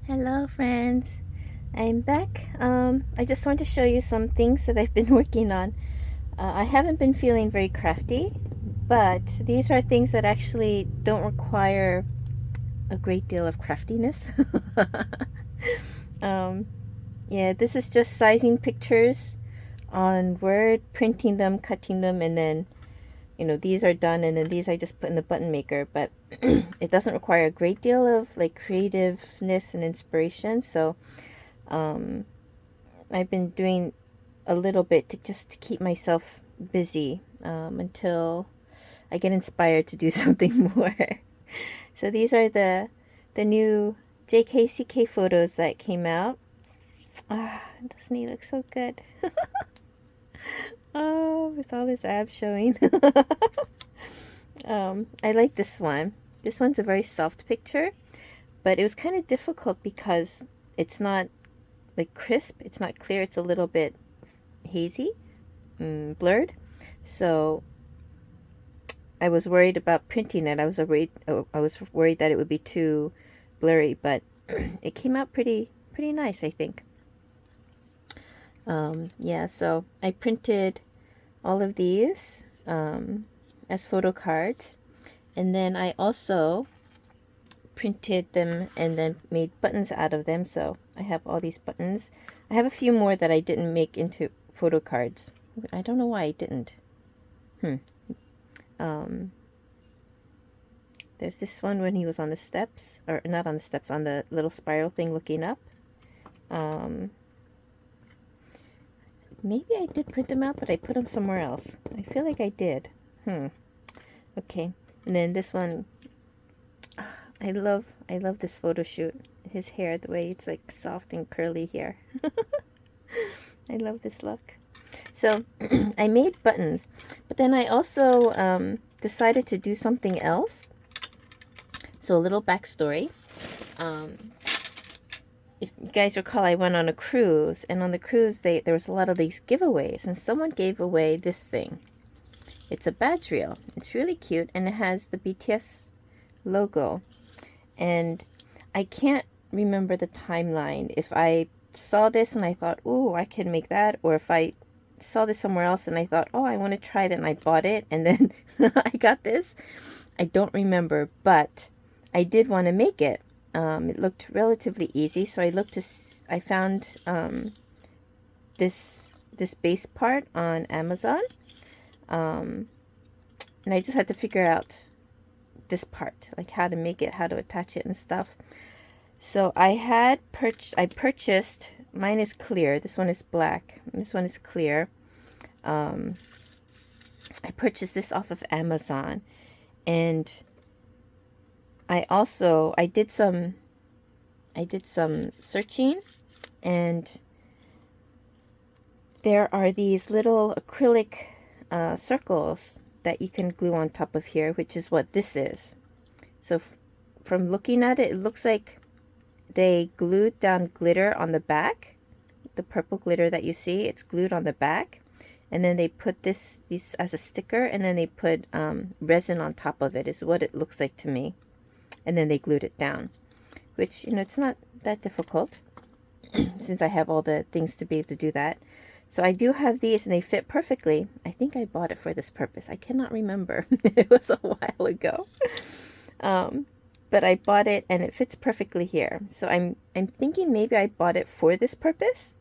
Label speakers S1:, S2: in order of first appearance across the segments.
S1: Hello friends, I'm back. I just want to show you some things that I've been working on. I haven't been feeling very crafty, but these are things that actually don't require a great deal of craftiness. um, yeah, this is just sizing pictures on Word, printing them, cutting them, and then these are done, and then these I just put in the button maker, but it doesn't require a great deal of like creativeness and inspiration. So um, I've been doing a little bit to keep myself busy until I get inspired to do something more. So these are the new JKCK photos that came out. Doesn't he look so good? Oh, with all his abs showing. I like this one. This one's a very soft picture, but it was kind of difficult because it's not like crisp, it's not clear, it's a little bit hazy, blurred. So I was worried about printing it. I was worried that it would be too blurry, but it came out pretty nice, I think. Yeah, so I printed all of these as photo cards, and then I also printed them and then made buttons out of them. So I have all these buttons. I have a few more that I didn't make into photo cards. I don't know why I didn't. There's this one when he was on the steps, or not on the steps, on the little spiral thing looking up. Maybe I did print them out, but I put them somewhere else. I feel like I did. Okay. And then this one, I love this photo shoot. His hair, the way it's like soft and curly here. I love this look. So I made buttons, but then I also decided to do something else. So a little backstory. If you guys recall, I went on a cruise, and on the cruise there was a lot of these giveaways, and someone gave away this thing. It's a badge reel. It's really cute, and it has the BTS logo. And I can't remember the timeline. If I saw this and I thought, ooh, I can make that, or if I saw this somewhere else and I thought, oh, I want to try that, and I bought it, and then I got this. I don't remember, but I did want to make it. It looked relatively easy, so I found this base part on Amazon, and I just had to figure out this part, like how to make it, how to attach it and stuff. So I purchased, mine is clear, this one is black, this one is clear. I purchased this off of Amazon, and I did some searching, and there are these little acrylic circles that you can glue on top of here, which is what this is. So from looking at it, it looks like they glued down glitter on the back. The purple glitter that you see, it's glued on the back, and then they put this as a sticker, and then they put resin on top of it, is what it looks like to me. And then they glued it down, which, it's not that difficult since I have all the things to be able to do that. So I do have these, and they fit perfectly. I think I bought it for this purpose. I cannot remember. It was a while ago. But I bought it, and it fits perfectly here. So I'm thinking maybe I bought it for this purpose,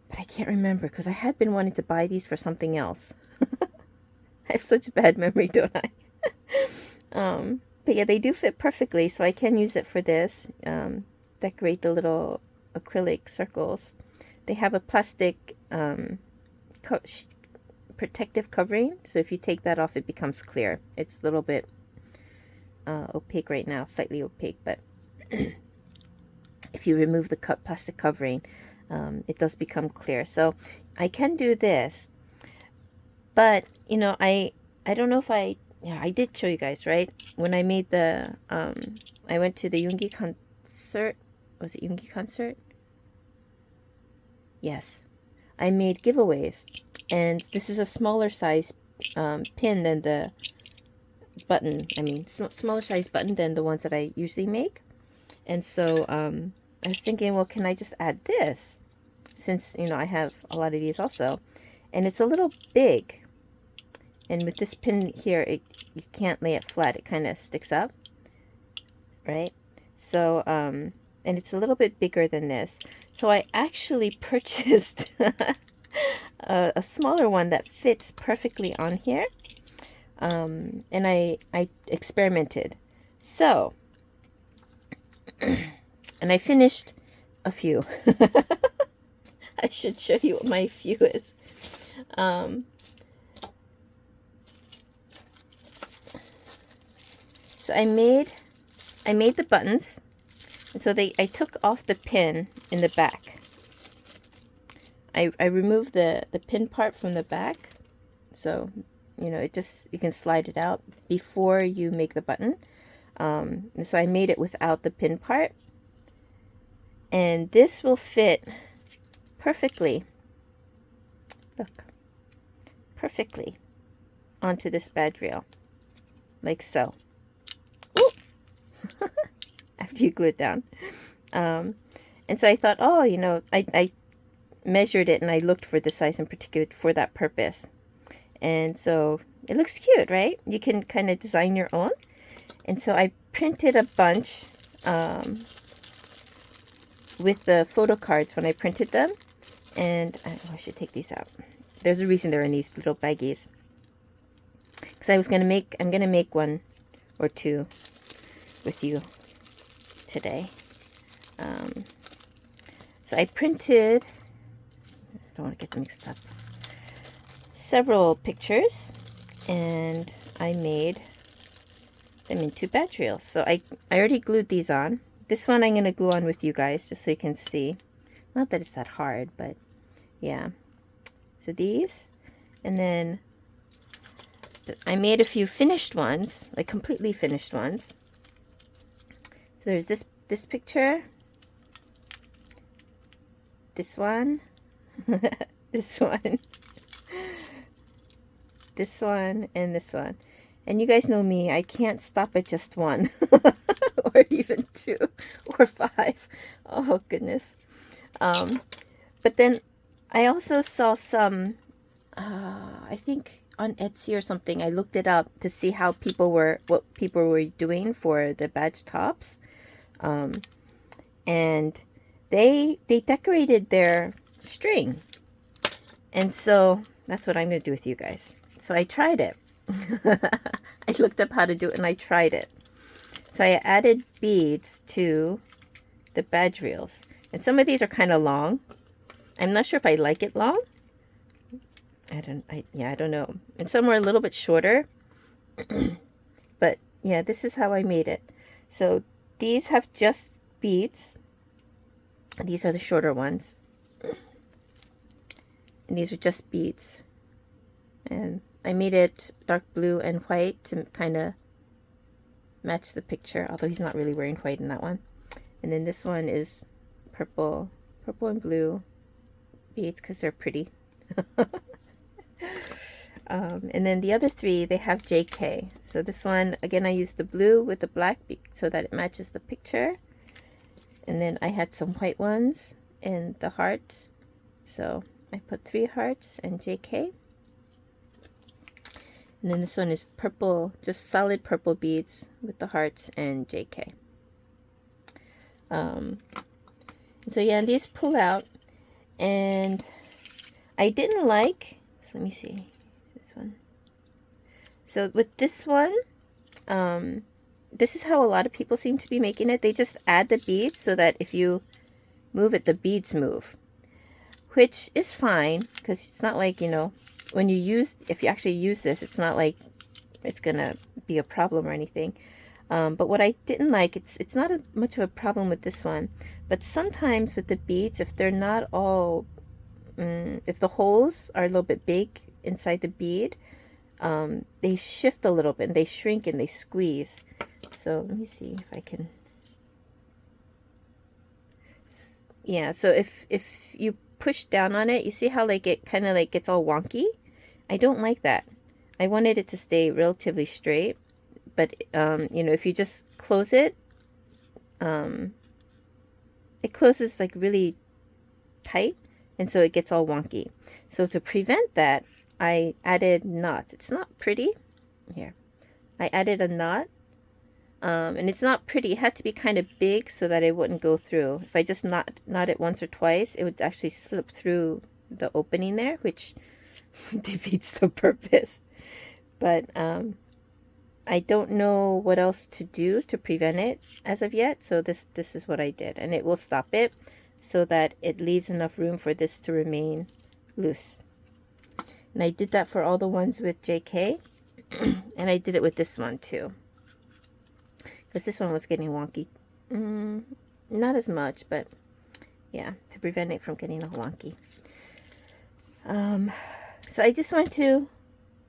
S1: but I can't remember because I had been wanting to buy these for something else. I have such a bad memory, don't I? But yeah, they do fit perfectly, so I can use it for this. Decorate the little acrylic circles. They have a plastic protective covering, so if you take that off, it becomes clear. It's a little bit opaque right now, slightly opaque, but if you remove the plastic covering, it does become clear. So I can do this, but I don't know if I did show you guys, right? When I made the I went to the Yoongi concert. Was it Yoongi concert? Yes. I made giveaways, and this is a smaller size pin than the button. I mean, smaller size button than the ones that I usually make. And so I was thinking, well, can I just add this? Since, you know, I have a lot of these also. And it's a little big. And with this pin here, you can't lay it flat. It kind of sticks up, right? So, and it's a little bit bigger than this. So I actually purchased a smaller one that fits perfectly on here. And I experimented. So, and I finished a few. I should show you what my few is. So I made the buttons, and so I took off the pin in the back. I removed the pin part from the back, so you know you can slide it out before you make the button. And so I made it without the pin part, and this will fit perfectly. Look, perfectly onto this badge reel, like so. After you glue it down. And so I thought, oh, you know, I measured it and I looked for the size in particular for that purpose. And so it looks cute, right? You can kind of design your own. And so I printed a bunch with the photo cards when I printed them. And I should take these out. There's a reason they're in these little baggies. Because I'm going to make one or two with you today. So I printed, I don't want to get them mixed up, several pictures, and I made them into badge reels. So I already glued these on. This one I'm going to glue on with you guys just so you can see. Not that it's that hard, but yeah. So these, and then I made a few finished ones, like completely finished ones. So there's this picture, this one, this one, this one, and this one. And you guys know me, I can't stop at just one, or even two, or five. Oh, goodness. But then I also saw some, I think on Etsy or something, I looked it up to see how what people were doing for the badge tops. And they decorated their string. And so that's what I'm going to do with you guys. So I tried it. I looked up how to do it and I tried it. So I added beads to the badge reels. And some of these are kind of long. I'm not sure if I like it long. I don't know. And some are a little bit shorter. But yeah, this is how I made it. So these have just beads. These are the shorter ones. And these are just beads. And I made it dark blue and white to kind of match the picture, although he's not really wearing white in that one. And then this one is purple and blue beads because they're pretty. And then the other three, they have JK. So this one, again, I used the blue with the black so that it matches the picture. And then I had some white ones and the hearts. So I put 3 hearts and JK. And then this one is purple, just solid purple beads with the hearts and JK. So yeah, and these pull out. And I didn't like, so let me see, this one. So with this one, this is how a lot of people seem to be making it. They just add the beads so that if you move it, the beads move. Which is fine, because it's not like, you know, if you actually use this, it's not like it's gonna be a problem or anything. But what I didn't like, it's not much of a problem with this one, but sometimes with the beads, if they're not all, if the holes are a little bit big inside the bead, they shift a little bit and they shrink and they squeeze. So let me see if I can. Yeah, so if you push down on it, you see how like it kind of like gets all wonky? I don't like that. I wanted it to stay relatively straight, but you know, if you just close it, it closes like really tight, and so it gets all wonky. So to prevent that, I added knots. It's not pretty. Here, I added a knot, and it's not pretty. It had to be kind of big so that it wouldn't go through. If I just knot it once or twice, it would actually slip through the opening there, which defeats the purpose. But I don't know what else to do to prevent it as of yet, so this is what I did, and it will stop it so that it leaves enough room for this to remain loose. And I did that for all the ones with JK, and I did it with this one too, because this one was getting wonky. Not as much, but yeah, to prevent it from getting all wonky. So I just want to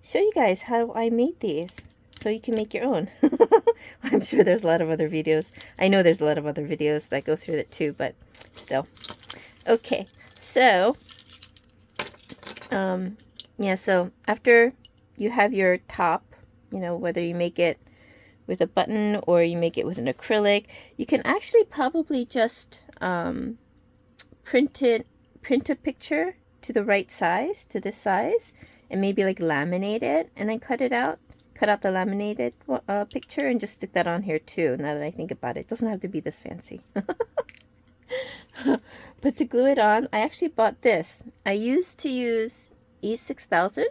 S1: show you guys how I made these, so you can make your own. I'm sure there's a lot of other videos. I know there's a lot of other videos that go through that too, but still. Okay, so yeah, so after you have your top, you know, whether you make it with a button or you make it with an acrylic, you can actually probably just print a picture to the right size, to this size, and maybe like laminate it and then cut it out. Cut out the laminated picture and just stick that on here too, now that I think about it. It doesn't have to be this fancy. But to glue it on, I actually bought this. I used to use E6000,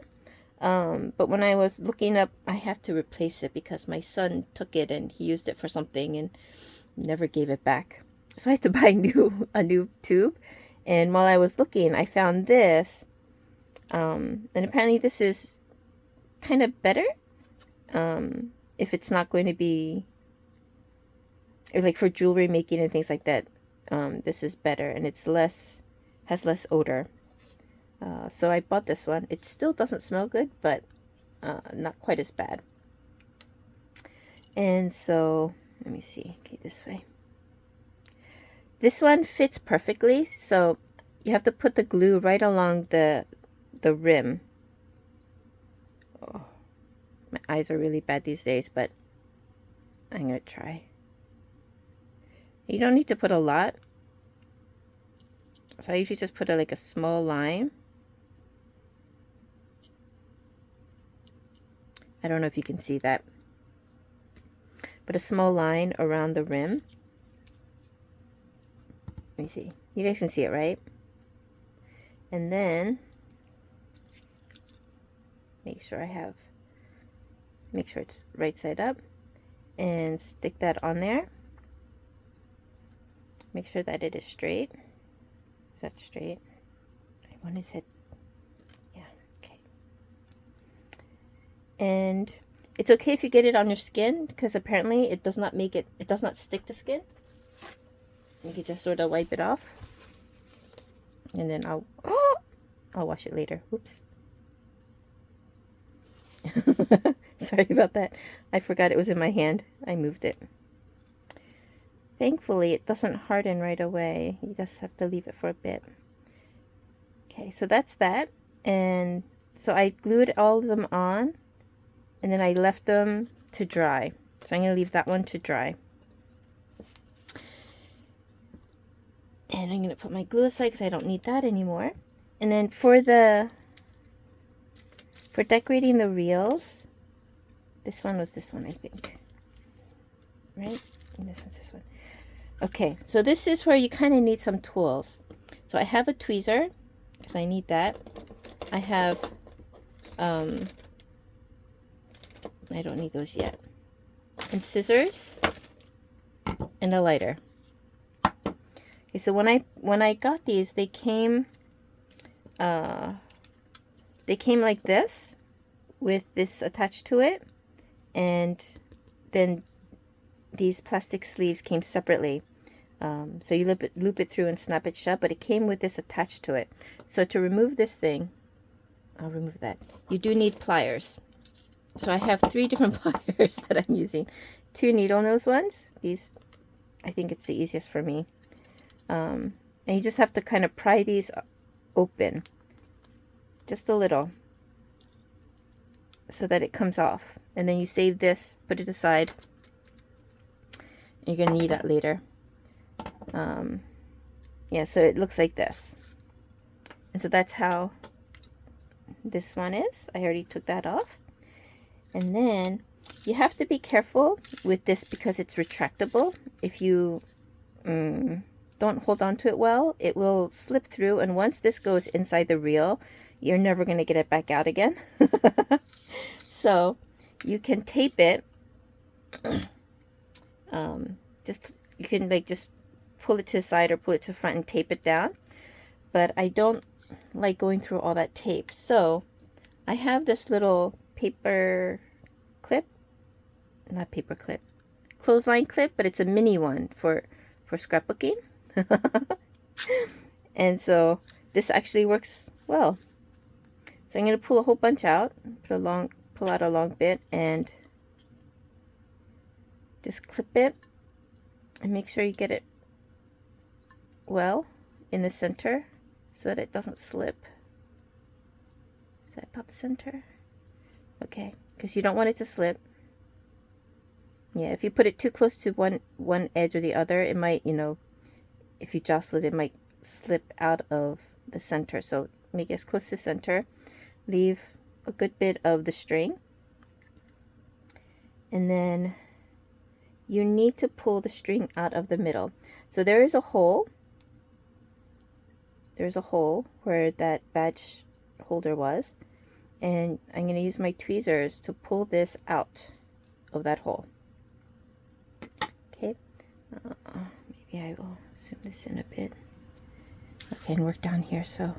S1: but when I was looking up, I have to replace it because my son took it and he used it for something and never gave it back. So I had to buy a new tube. And while I was looking, I found this, and apparently this is kind of better. If it's not going to be, like for jewelry making and things like that, this is better, and it's has less odor. So I bought this one. It still doesn't smell good, but not quite as bad. And so, let me see. Okay, this way. This one fits perfectly, so you have to put the glue right along the rim. Oh, my eyes are really bad these days, but I'm going to try. You don't need to put a lot. So I usually just put like a small line. I don't know if you can see that. But a small line around the rim. Let me see. You guys can see it, right? And then make sure it's right side up and stick that on there. Make sure that it is straight. Is that straight? One is hit. Yeah, okay. And it's okay if you get it on your skin, because apparently it does not stick to skin. You can just sort of wipe it off, and then I'll wash it later. Oops. Sorry about that. I forgot it was in my hand. I moved it. Thankfully, it doesn't harden right away. You just have to leave it for a bit. Okay, so that's that. And so I glued all of them on, and then I left them to dry. So I'm going to leave that one to dry. And I'm going to put my glue aside because I don't need that anymore. And then for decorating the reels, this one was this one, I think. Right? And this one's this one. Okay, so this is where you kind of need some tools. So I have a tweezer, because I need that. I have, I don't need those yet. And scissors, and a lighter. Okay, so when I got these, they came like this, with this attached to it, and then these plastic sleeves came separately. So you loop it through and snap it shut, but it came with this attached to it. So to remove this thing, I'll remove that. You do need pliers. So I have 3 different pliers that I'm using. 2 needle nose ones. These, I think it's the easiest for me. And you just have to kind of pry these open, just a little, so that it comes off. And then you save this, put it aside. You're going to need that later. Yeah, so it looks like this. And so that's how this one is. I already took that off. And then you have to be careful with this because it's retractable. If you don't hold on to it well, it will slip through. And once this goes inside the reel, you're never going to get it back out again. So you can tape it. You can like just pull it to the side or pull it to the front and tape it down. But I don't like going through all that tape. So I have this little paper clip, not paper clip, clothesline clip, but it's a mini one for scrapbooking. And so this actually works well. So I'm going to pull a whole bunch out, pull out a long bit, and just clip it and make sure you get it well in the center so that it doesn't slip. Is that about the center? Okay, because you don't want it to slip. Yeah, if you put it too close to one edge or the other, it might, you know, if you jostle it, it might slip out of the center. So make it as close to center. Leave a good bit of the string. And then you need to pull the string out of the middle. So there is a hole. There's a hole where that badge holder was. And I'm going to use my tweezers to pull this out of that hole. Okay. Maybe I will zoom this in a bit. Okay, and work down here so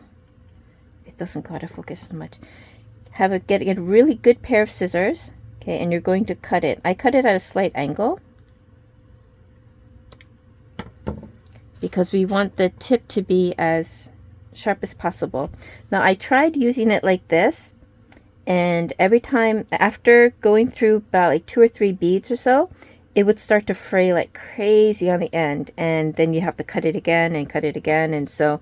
S1: it doesn't go out of focus as much. Get a really good pair of scissors. Okay, and you're going to cut it. I cut it at a slight angle because we want the tip to be as sharp as possible. Now I tried using it like this, and every time after going through about like 2 or 3 beads or so, it would start to fray like crazy on the end, and then you have to cut it again and cut it again. And so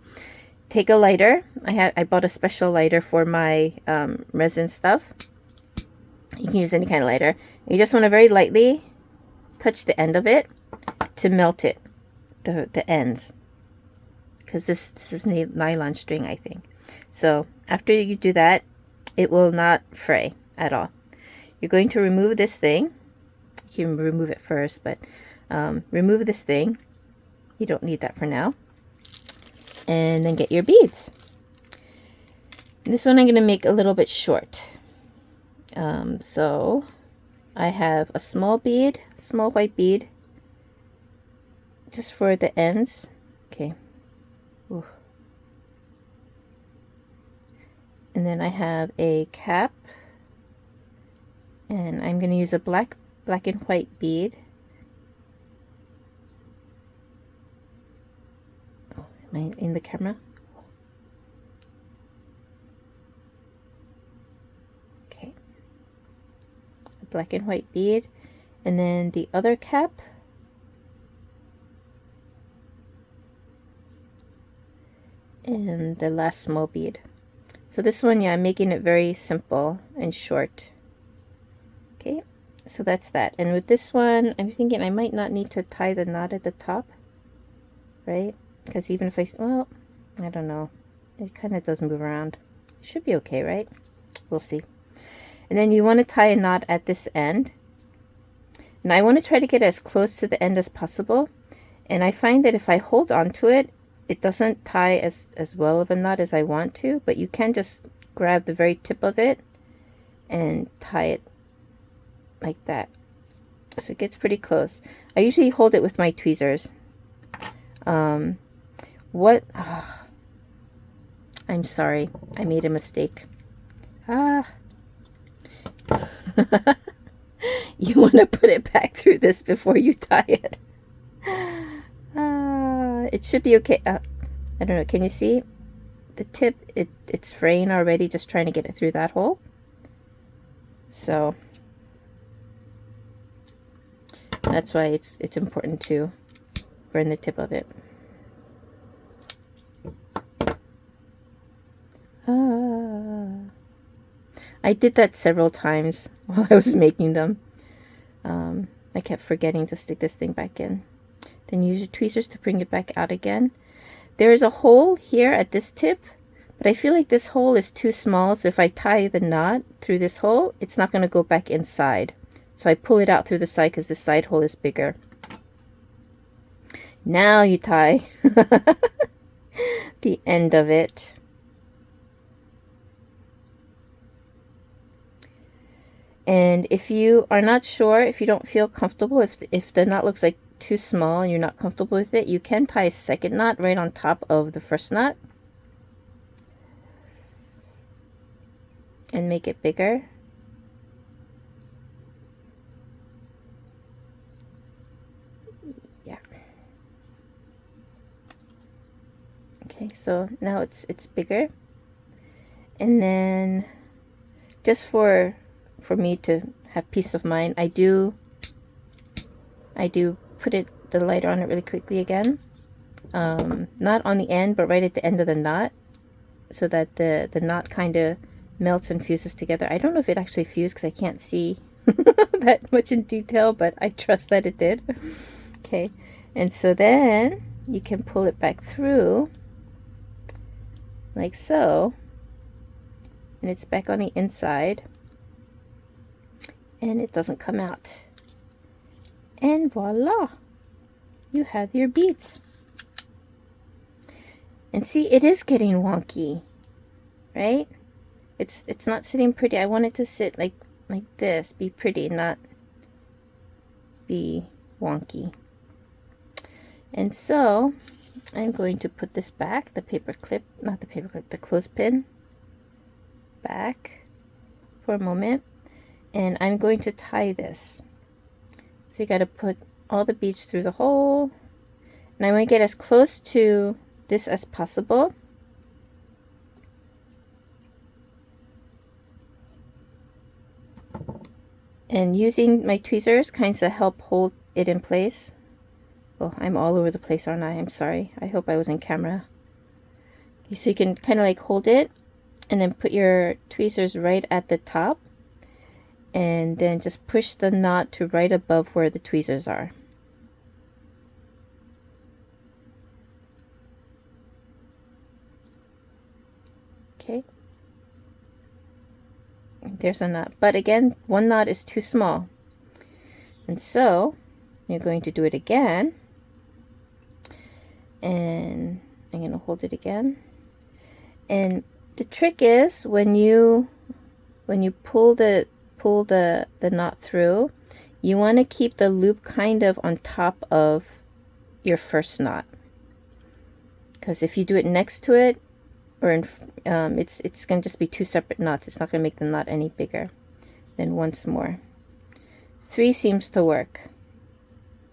S1: take a lighter. I bought a special lighter for my resin stuff. You can use any kind of lighter. You just want to very lightly touch the end of it to melt it, the ends, because this is nylon string, I think. So after you do that, it will not fray at all. You're going to remove this thing. You can remove it first, but remove this thing. You don't need that for now. And then get your beads. This one I'm going to make a little bit short. So I have a small bead, small white bead, just for the ends. Okay. Ooh. And then I have a cap, and I'm going to use a black and white bead. Oh, am I in the camera? Okay. A black and white bead, and then the other cap. And the last small bead. So this one, yeah, I'm making it very simple and short. Okay, so that's that. And with this one, I'm thinking I might not need to tie the knot at the top, right? Because even if well, I don't know. It kind of does move around. It should be okay, right? We'll see. And then you want to tie a knot at this end. And I want to try to get as close to the end as possible. And I find that if I hold on to it, it doesn't tie as well of a knot as I want to, but you can just grab the very tip of it and tie it like that. So it gets pretty close. I usually hold it with my tweezers. I'm sorry. I made a mistake. You want to put it back through this before you tie it. It should be okay. I don't know. Can you see the tip? It's fraying already, just trying to get it through that hole. So that's why it's important to burn the tip of it. I did that several times while I was making them. I kept forgetting to stick this thing back in. Then use your tweezers to bring it back out again. there is a hole here at this tip, but I feel like this hole is too small, so if I tie the knot through this hole, it's not going to go back inside. So I pull it out through the side because the side hole is bigger. Now you tie the end of it. And if you are not sure, if you don't feel comfortable, if the knot looks like too small and you're not comfortable with it, you can tie a second knot right on top of the first knot and make it bigger. Yeah. Okay, so now it's bigger. And then just for me to have peace of mind, I do put the lighter on it really quickly again, not on the end but right at the end of the knot, so that the knot kind of melts and fuses together. I don't know if it actually fused because I can't see that much in detail, but I trust that it did. Okay, and so then you can pull it back through like so, and it's back on the inside and it doesn't come out. And voila, you have your beads. And see, it is getting wonky, right? It's not sitting pretty. I want it to sit like this, be pretty, not be wonky. And so I'm going to put this back, the paper clip, not the paper clip, the clothespin back for a moment, and I'm going to tie this. So you got to put all the beads through the hole, and I'm going to get as close to this as possible. And using my tweezers kind of help hold it in place. Oh, I'm all over the place, aren't I? I'm sorry. I hope I was in camera. Okay, so you can kind of like hold it and then put your tweezers right at the top, and then just push the knot to right above where the tweezers are. Okay. There's a knot, but again, one knot is too small, and so you're going to do it again, and I'm going to hold it again. And the trick is when you pull the knot through, you want to keep the loop kind of on top of your first knot, because if you do it next to it, or in, it's going to just be two separate knots. It's not going to make the knot any bigger. Then once more. 3 seems to work.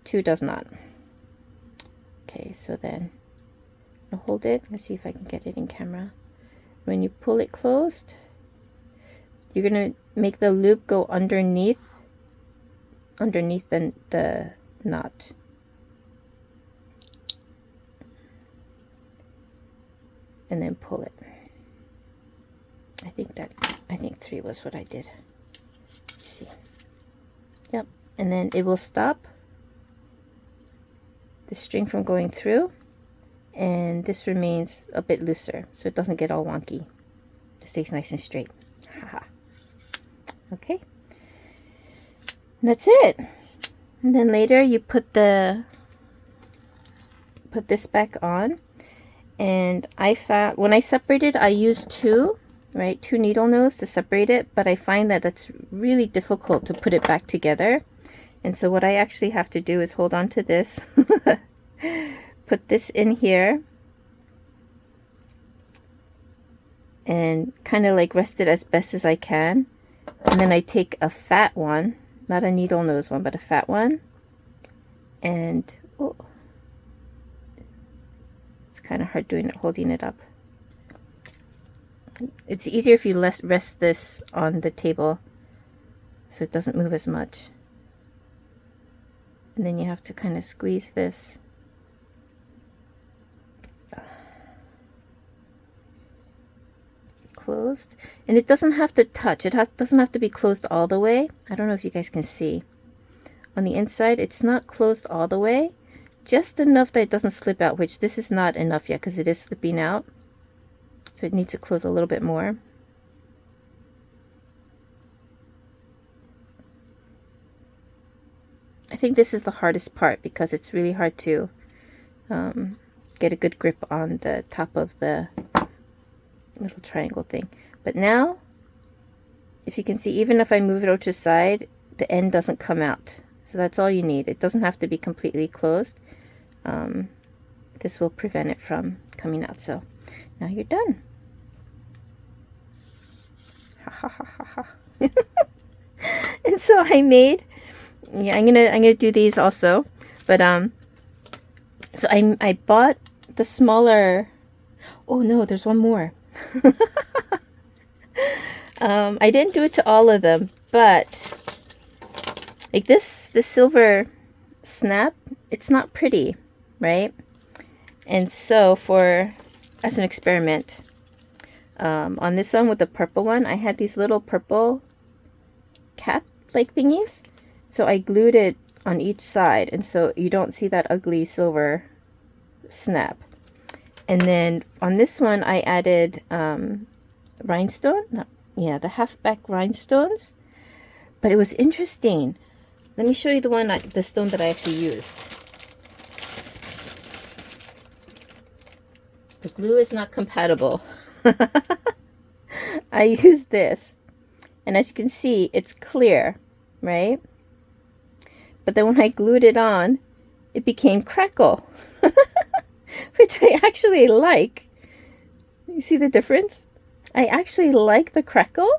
S1: 2 does not. Okay, so then I'll hold it. Let's see if I can get it in camera. When you pull it closed, you're going to make the loop go underneath the knot. And then pull it. I think 3 was what I did. Let's see. Yep. And then it will stop the string from going through, and this remains a bit looser so it doesn't get all wonky. It stays nice and straight. Haha. Okay. And that's it. And then later you put this back on. And I found when I separated, I used 2 needle nose to separate it, but I find that that's really difficult to put it back together. And so what I actually have to do is hold on to this, put this in here, and kind of like rest it as best as I can. And then I take a fat one, not a needle nose one, but a fat one, and oh, kind of hard holding it up. It's easier if you rest this on the table so it doesn't move as much. And then you have to kind of squeeze this. Closed. And it doesn't have to touch. It doesn't have to be closed all the way. I don't know if you guys can see. On the inside, it's not closed all the way. just enough that it doesn't slip out, which this is not enough yet because it is slipping out. So it needs to close a little bit more. I think this is the hardest part because it's really hard to get a good grip on the top of the little triangle thing. But now, if you can see, even if I move it over to the side, the end doesn't come out. So that's all you need. It doesn't have to be completely closed. This will prevent it from coming out. So now you're done. Ha ha ha ha ha. And so I made, yeah, I'm gonna do these also, but so I bought the smaller. Oh no, there's one more. I didn't do it to all of them, but like this silver snap, it's not pretty, right? And so as an experiment, on this one with the purple one, I had these little purple cap like thingies. So I glued it on each side, and so you don't see that ugly silver snap. And then on this one, I added rhinestone. No, yeah, the half-back rhinestones. But it was interesting. Let me show you the stone that I actually used. The glue is not compatible. I used this, and as you can see, it's clear, right? But then when I glued it on, it became crackle, which I actually like. You see the difference? I actually like the crackle.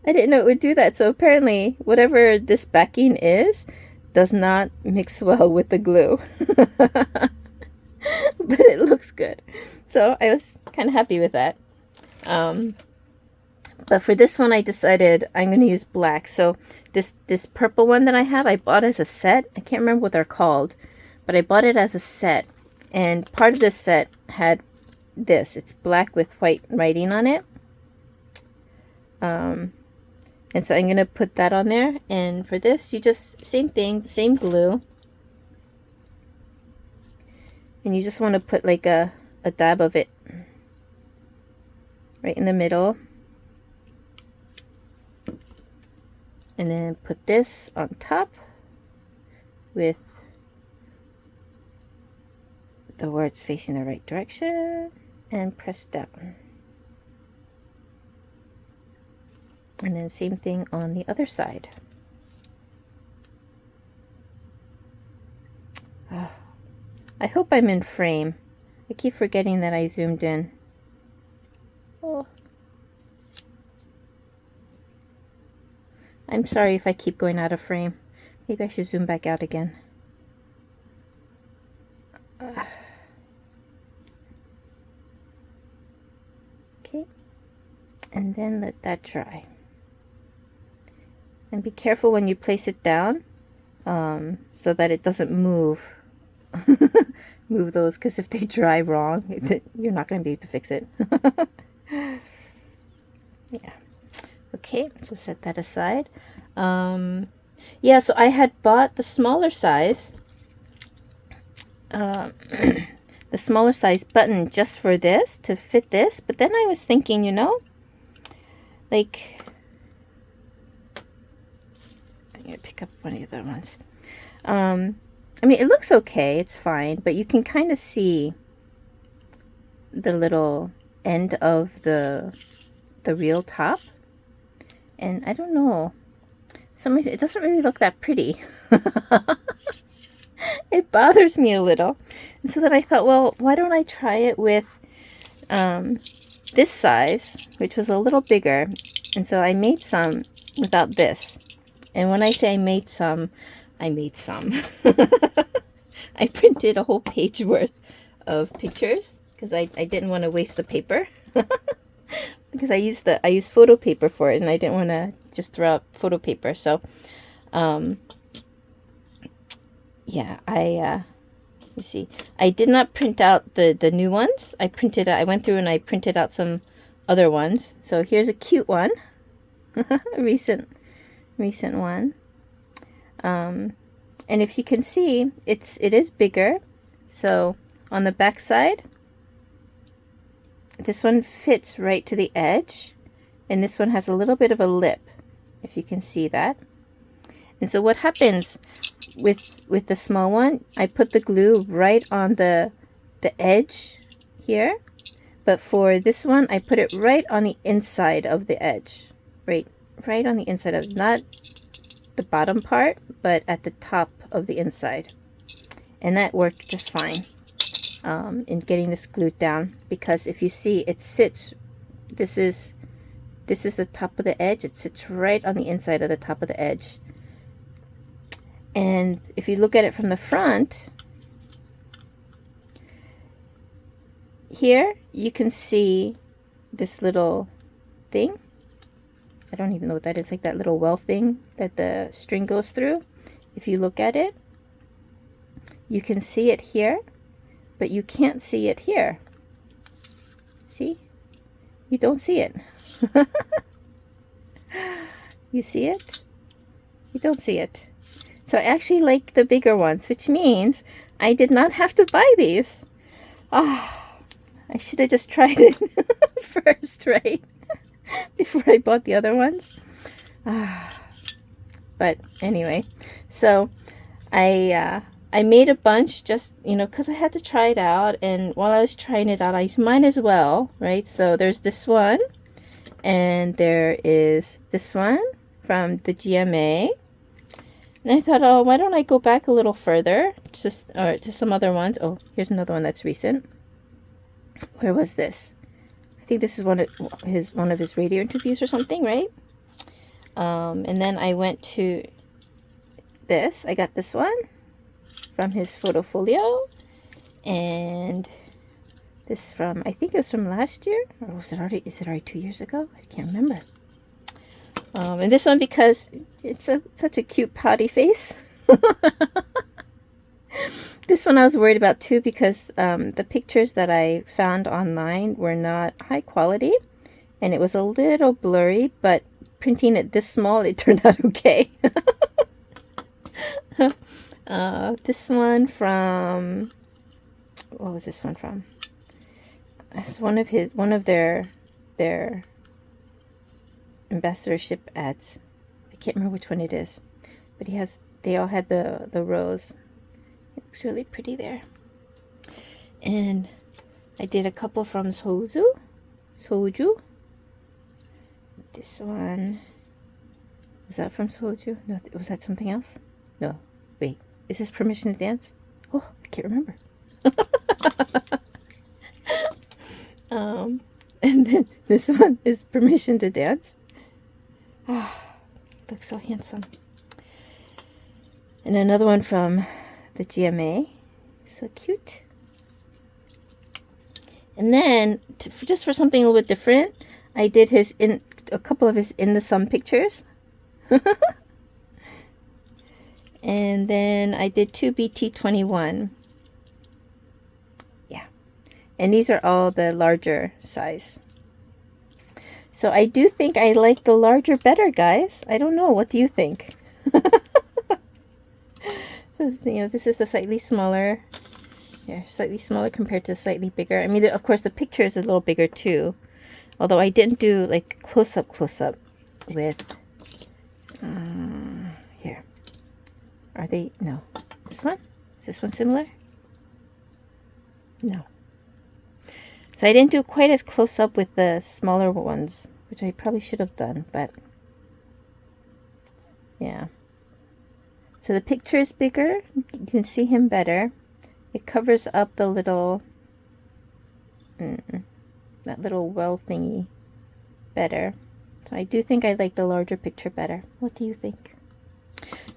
S1: I didn't know it would do that. So apparently, whatever this backing is, does not mix well with the glue. But it looks good. So I was kind of happy with that. But for this one, I decided I'm going to use black. So this purple one that I have, I bought as a set. I can't remember what they're called, but I bought it as a set. And part of this set had this. It's black with white writing on it. And so I'm going to put that on there. And for this, you just, same thing, same glue. And you just want to put like a dab of it right in the middle. And then put this on top with the words facing the right direction and press down. And then same thing on the other side. Oh, I hope I'm in frame. I keep forgetting that I zoomed in. Oh. I'm sorry if I keep going out of frame. Maybe I should zoom back out again. Okay. And then let that dry. And be careful when you place it down so that it doesn't move. Move those, because if they dry wrong, you're not going to be able to fix it. Yeah. Okay, so set that aside. Yeah, so I had bought the smaller size. The smaller size button just for this, to fit this. But then I was thinking, you know, like, I'm going to pick up one of the other ones. I mean, it looks okay, it's fine, but you can kind of see the little end of the real top. And I don't know, some reason it doesn't really look that pretty. It bothers me a little. And so then I thought, well, why don't I try it with this size, which was a little bigger. And so I made some without this. And when I say I made some, I made some. I printed a whole page worth of pictures because I didn't want to waste the paper. Because I used photo paper for it, and I didn't want to just throw out photo paper. So yeah, you see, I did not print out the new ones. I went through and I printed out some other ones. So here's a cute one. A recent one. And And if you can see, it is bigger. So on the back side, this one fits right to the edge, and this one has a little bit of a lip, if you can see that. And so what happens with the small one, I put the glue right on the edge here, but for this one I put it right on the inside of the edge, right on the inside of, not the bottom part, but at the top of the inside. And that worked just fine in getting this glued down, because if you see, it sits, this is the top of the edge, it sits right on the inside of the top of the edge. And if you look at it from the front, here you can see this little thing. I don't even know what that is, like that little well thing that the string goes through. If you look at it, you can see it here, but you can't see it here. See? You don't see it. You see it? You don't see it. So I actually like the bigger ones, which means I did not have to buy these. Ah, I should have just tried it first, right? Before I bought the other ones. But anyway, so I made a bunch, just, you know, because I had to try it out, and while I was trying it out, I might as well, right? So there's this one, and there is this one from the GMA. And I thought, oh, why don't I go back a little further to some other ones. Oh, here's another one that's recent. Where was this? I think this is one of his radio interviews or something, right? And then I went to this. I got this one from his photofolio, and this from, I think it was from last year, or was it already? Is it already 2 years ago? I can't remember. And this one because it's such a cute pouty face. This one I was worried about too, because the pictures that I found online were not high quality, and it was a little blurry, but printing it this small, it turned out okay. This one from, what was this one from? It's one of their ambassadorship ads. I can't remember which one it is, but they all had the rose. It looks really pretty there. And I did a couple from Soju. This one, was that from Soju? No, was that something else? No, wait, is this Permission to Dance? Oh, I can't remember. And then this one is Permission to Dance. Ah, looks so handsome. And another one from the GMA. So cute. And then, just for something a little bit different, I did a couple of his in the sun pictures. And then I did 2 BT21. Yeah. And these are all the larger size. So I do think I like the larger better, guys. I don't know. What do you think? So, you know, this is the slightly smaller. Yeah, slightly smaller compared to slightly bigger. I mean, of course, the picture is a little bigger too. Although I didn't do like close up with. Here. Are they? No. This one? Is this one similar? No. So I didn't do quite as close up with the smaller ones, which I probably should have done, but yeah. So the picture is bigger. You can see him better. It covers up the little, that little well thingy better. So I do think I like the larger picture better. What do you think?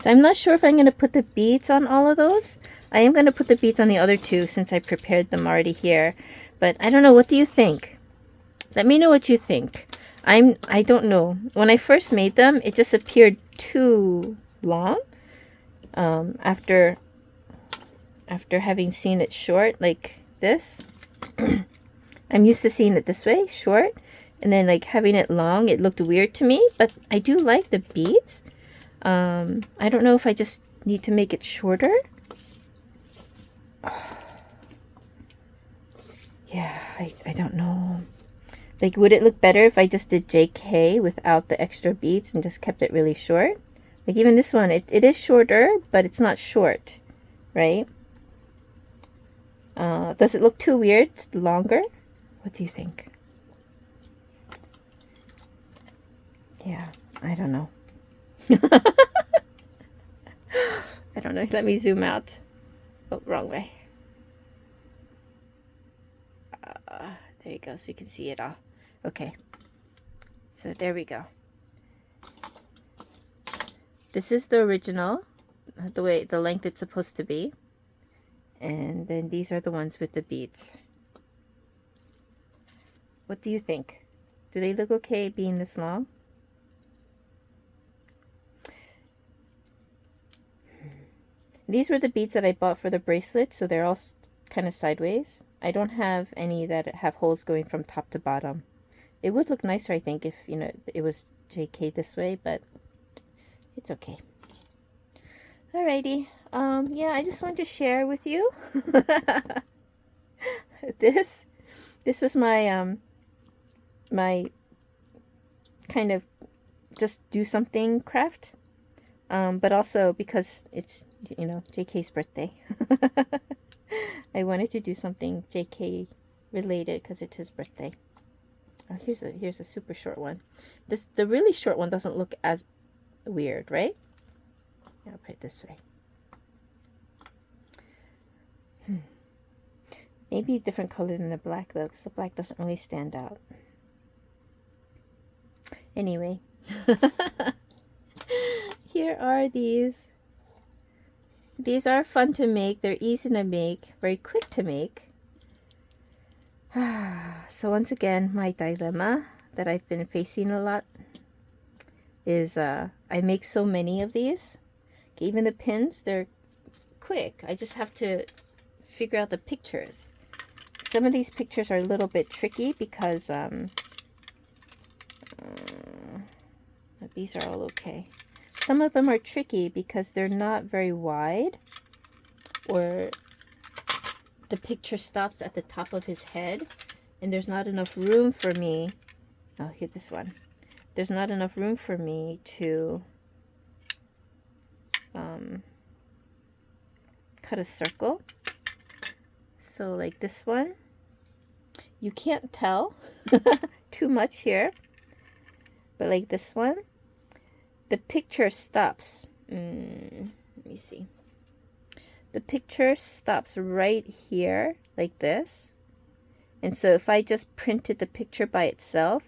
S1: So I'm not sure if I'm going to put the beads on all of those. I am going to put the beads on the other two since I prepared them already here. But I don't know. What do you think? Let me know what you think. I don't know. When I first made them, it just appeared too long. After having seen it short like this. I'm used to seeing it this way, short, and then like having it long, it looked weird to me, but I do like the beads. I don't know if I just need to make it shorter. Yeah, I don't know. Like, would it look better if I just did JK without the extra beads and just kept it really short? Like, even this one, it is shorter, but it's not short, right? Does it look too weird? It's longer? What do you think? Yeah, I don't know. I don't know. Let me zoom out. Oh, wrong way. There you go, so you can see it all. Okay, so there we go. This is the original, the length it's supposed to be. And then these are the ones with the beads. What do you think? Do they look okay being this long? These were the beads that I bought for the bracelet, so they're all kind of sideways. I don't have any that have holes going from top to bottom. It would look nicer, I think, if, you know, it was JK this way, but it's okay. Alrighty. Yeah, I just wanted to share with you. This was my my kind of just do something craft. But also because it's, you know, JK's birthday. I wanted to do something JK related because it's his birthday. Oh, here's a super short one. The really short one doesn't look as weird, right? I'll put it this way. Maybe a different color than the black though, because the black doesn't really stand out. Anyway, here are these. These are fun to make. They're easy to make, very quick to make. So once again, my dilemma that I've been facing a lot is I make so many of these. Even the pins, they're quick. I just have to figure out the pictures. Some of these pictures are a little bit tricky because these are all okay. Some of them are tricky because they're not very wide, or the picture stops at the top of his head and there's not enough room for me. Oh, here, this one. There's not enough room for me to cut a circle. So like this one, you can't tell too much here, but like this one, the picture stops. Let me see. The picture stops right here, like this. And so if I just printed the picture by itself,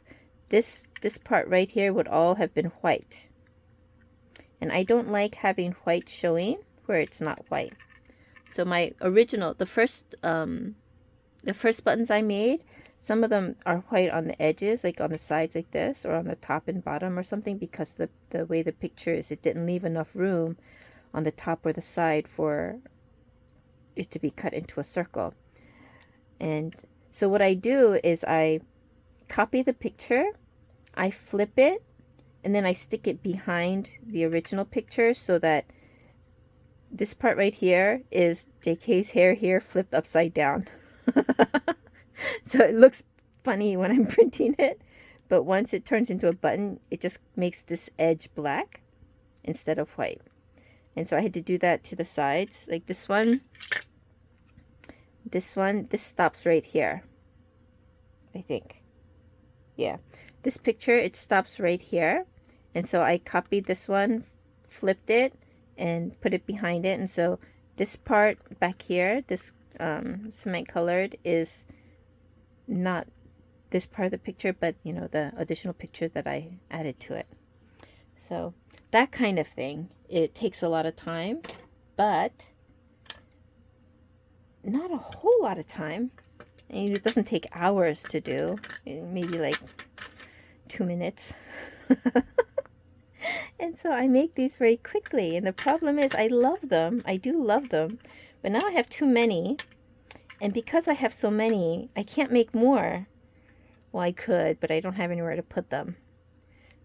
S1: this part right here would all have been white. And I don't like having white showing where it's not white. So my original, the first buttons I made, some of them are white on the edges, like on the sides like this, or on the top and bottom or something, because the way the picture is, it didn't leave enough room on the top or the side for it to be cut into a circle. And so what I do is I copy the picture, I flip it, and then I stick it behind the original picture so that this part right here is JK's hair here flipped upside down. So it looks funny when I'm printing it, but once it turns into a button, it just makes this edge black instead of white. And so I had to do that to the sides. Like this one, this stops right here, I think. Yeah, this picture, it stops right here. And so I copied this one, flipped it, and put it behind it. And so this part back here, this cement colored, is not this part of the picture, but you know, the additional picture that I added to it. So that kind of thing, it takes a lot of time, but not a whole lot of time. And it doesn't take hours to do, maybe like 2 minutes. And so I make these very quickly, and the problem is I love them. I do love them, but now I have too many, and because I have so many, I can't make more. Well, I could, but I don't have anywhere to put them.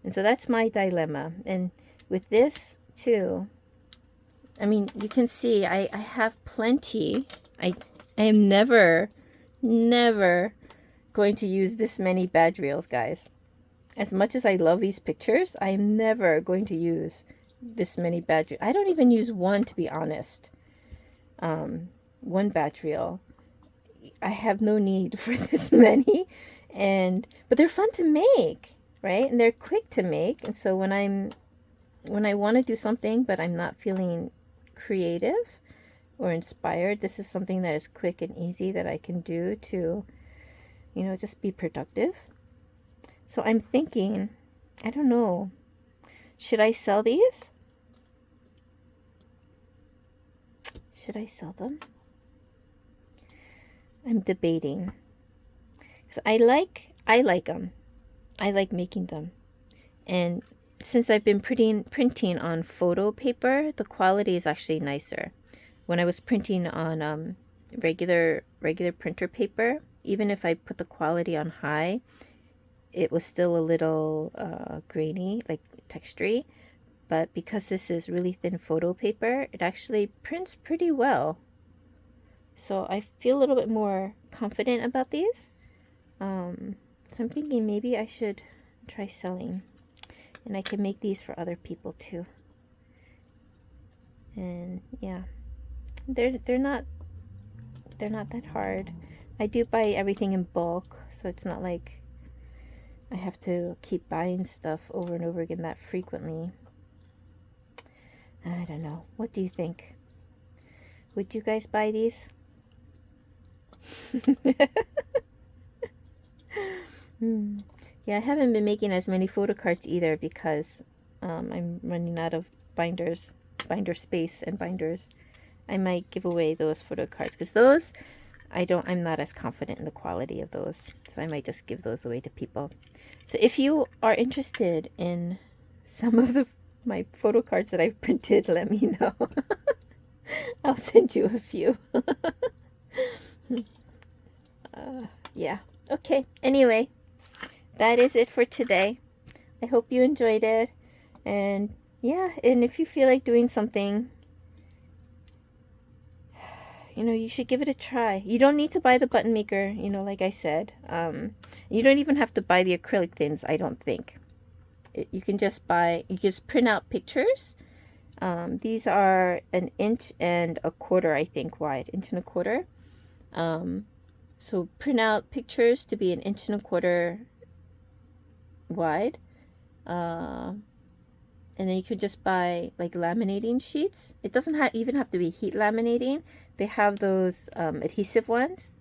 S1: And so that's my dilemma. And with this too, I mean, you can see I have plenty. I am never going to use this many badge reels, guys. As much as I love these pictures, I am never going to use this many badge. I don't even use one, to be honest. One badge reel. I have no need for this many, but they're fun to make, right? And they're quick to make. And so when I want to do something, but I'm not feeling creative or inspired, this is something that is quick and easy that I can do to, you know, just be productive. So I'm thinking, I don't know, should I sell these? Should I sell them? I'm debating. So I like them. I like making them. And since I've been printing on photo paper, the quality is actually nicer. When I was printing on regular printer paper, even if I put the quality on high, it was still a little grainy, like textury. But because this is really thin photo paper, it actually prints pretty well. So I feel a little bit more confident about these. So I'm thinking maybe I should try selling. And I can make these for other people too. And yeah, they're not that hard. I do buy everything in bulk, so it's not like I have to keep buying stuff over and over again that frequently. I don't know. What do you think? Would you guys buy these? Yeah, I haven't been making as many photo cards either because I'm running out of binder space and binders. I might give away those photo cards because those I'm not as confident in the quality of those, so I might just give those away to people. So if you are interested in some of my photo cards that I've printed, let me know. I'll send you a few. Yeah. Okay. Anyway, that is it for today. I hope you enjoyed it. And yeah, and if you feel like doing something, you know, you should give it a try. You don't need to buy the button maker, you know, like I said. You don't even have to buy the acrylic thins, I don't think. You can just print out pictures. These are 1.25 inches, I think, wide. 1.25 inches. So print out pictures to be 1.25 inches wide. And then you could just buy like laminating sheets. It doesn't even have to be heat laminating. They have those adhesive ones.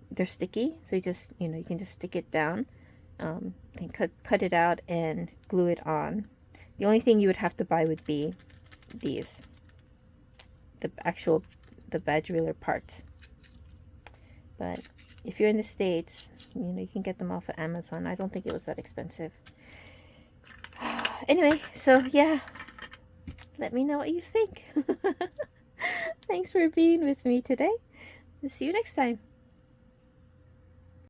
S1: They're sticky, so you can just stick it down, and cut it out and glue it on. The only thing you would have to buy would be these, the badge reeler parts. But if you're in the States, you know, you can get them off of Amazon. I don't think it was that expensive. Anyway, so yeah, let me know what you think. Thanks for being with me today. See you next time.